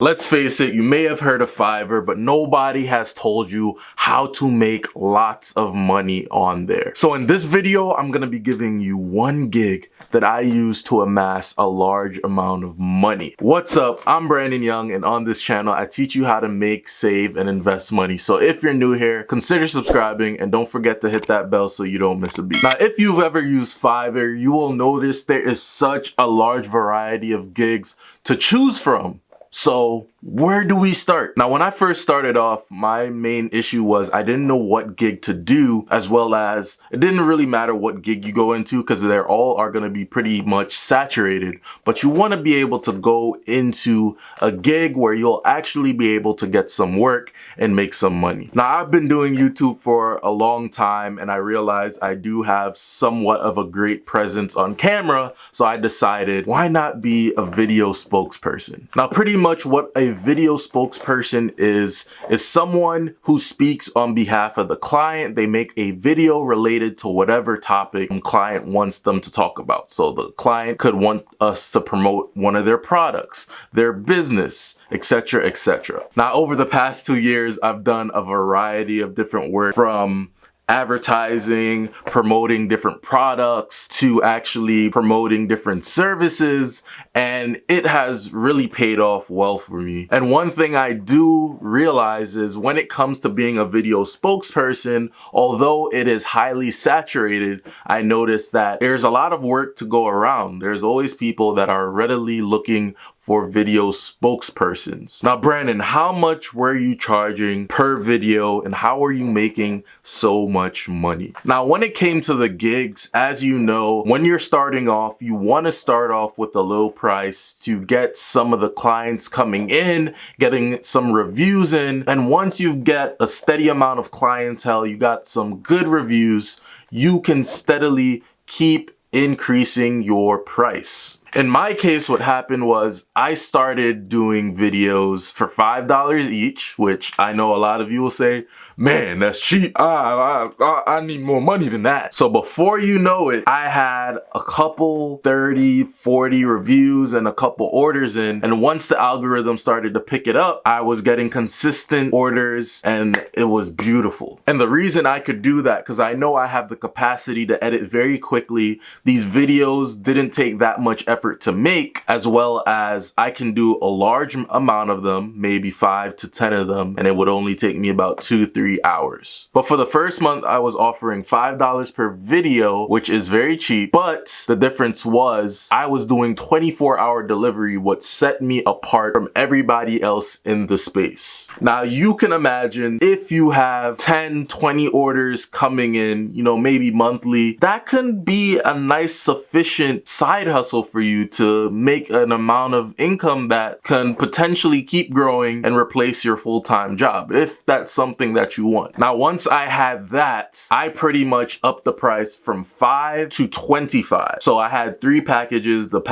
Let's face it, you may have heard of Fiverr, but nobody has told you how to make lots of money on there. So in this video, I'm gonna be giving you one gig that I use to amass a large amount of money. What's up? I'm Brandon Young, and on this channel, I teach you how to make, save, and invest money. So if you're new here, consider subscribing and don't forget to hit that bell so you don't miss a beat. Now, if you've ever used Fiverr, you will notice there is such a large variety of gigs to choose from. So where do we start? Now, when I first started off, my main issue was I didn't know what gig to do, as well as it didn't really matter what gig you go into because they're all are going to be pretty much saturated, but you want to be able to go into a gig where you'll actually be able to get some work and make some money. Now, I've been doing YouTube for a long time and I realized I do have somewhat of a great presence on camera, so I decided why not be a video spokesperson. Now, pretty much what a video spokesperson is someone who speaks on behalf of the client. They make a video related to whatever topic the client wants them to talk about. So the client could want us to promote one of their products, their business, etc., etc. Now, over the past 2 years, I've done a variety of different work, from advertising, promoting different products, to actually promoting different services, and it has really paid off well for me. And one thing I do realize is when it comes to being a video spokesperson, although it is highly saturated, I notice that there's a lot of work to go around. There's always people that are readily looking for video spokespersons. Now, Brandon, how much were you charging per video and how are you making so much money? Now, when it came to the gigs, as you know, when you're starting off, you want to start off with a low price to get some of the clients coming in, getting some reviews in, and once you get a steady amount of clientele, you got some good reviews, you can steadily keep increasing your price. In my case, what happened was I started doing videos for $5 each, which I know a lot of you will say, man, that's cheap. I need more money than that. So before you know it, I had a couple 30, 40 reviews and a couple orders in. And once the algorithm started to pick it up, I was getting consistent orders and it was beautiful. And the reason I could do that, because I know I have the capacity to edit very quickly. These videos didn't take that much effort to make, as well as I can do a large amount of them, maybe 5 to 10 of them, and it would only take me about 2-3 hours. But for the first month, I was offering $5 per video, which is very cheap, but the difference was I was doing 24-hour delivery, what set me apart from everybody else in the space. Now, you can imagine if you have 10, 20 orders coming in, maybe monthly, that can be a nice sufficient side hustle for you to make an amount of income that can potentially keep growing and replace your full-time job, if that's something that you want. Now, once I had that, I pretty much upped the price from 5 to 25. So I had 3 packages. The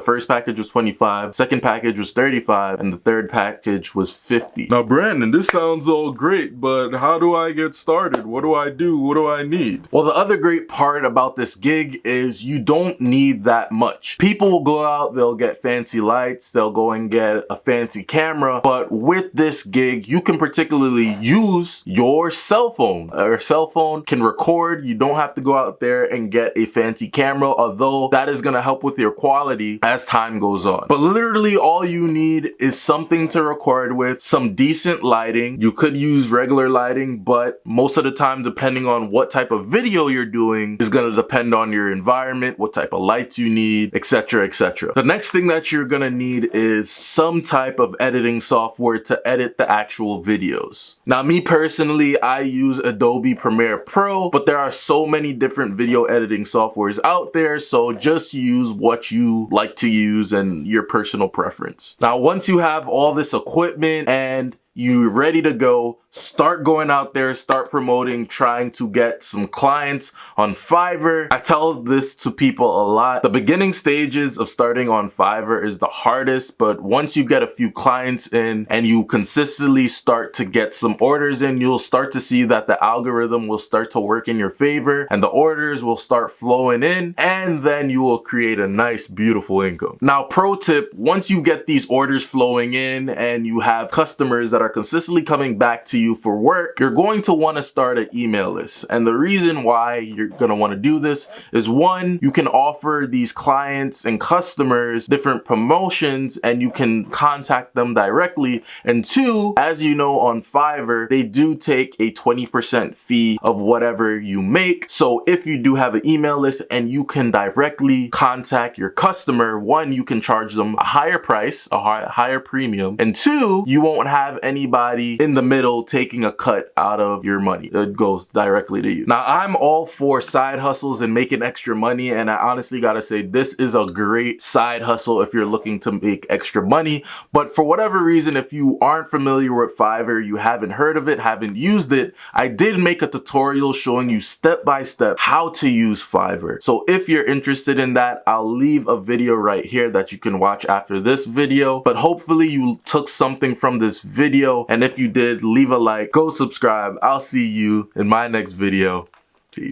first package was 25, second package was 35, and the third package was 50. Now, Brandon, this sounds all great, but how do I get started? What do I do? What do I need? Well, the other great part about this gig is you don't need that much. People will go out, they'll get fancy lights, they'll go and get a fancy camera, but with this gig, you can particularly use your cell phone. Your cell phone can record. You don't have to go out there and get a fancy camera, although that is going to help with your quality as time goes on. But literally all you need is something to record with, some decent lighting. You could use regular lighting, but most of the time, depending on what type of video you're doing, is going to depend on your environment, what type of lights you need, etc., etc. The next thing that you're gonna need is some type of editing software to edit the actual videos. Now, me personally, I use Adobe Premiere Pro, but there are so many different video editing softwares out there, so just use what you like to use and your personal preference. Now, once you have all this equipment and you're ready to go, start going out there, start promoting, trying to get some clients on Fiverr. I tell this to people a lot. The beginning stages of starting on Fiverr is the hardest, but once you get a few clients in and you consistently start to get some orders in, you'll start to see that the algorithm will start to work in your favor and the orders will start flowing in, and then you will create a nice, beautiful income. Now, pro tip, once you get these orders flowing in and you have customers that are consistently coming back to you for work, you're going to want to start an email list. And the reason why you're going to want to do this is, one, you can offer these clients and customers different promotions and you can contact them directly. And two, as you know, on Fiverr, they do take a 20% fee of whatever you make. So if you do have an email list and you can directly contact your customer, one, you can charge them a higher price, a higher premium, and two, you won't have anybody in the middle taking a cut out of your money. It goes directly to you. Now, I'm all for side hustles and making extra money, and I honestly gotta say this is a great side hustle if you're looking to make extra money. But for whatever reason, if you aren't familiar with Fiverr, you haven't heard of it, haven't used it, I did make a tutorial showing you step by step how to use Fiverr. So if you're interested in that, I'll leave a video right here that you can watch after this video. But hopefully you took something from this video, and if you did, leave a like, go subscribe. I'll see you in my next video. Peace.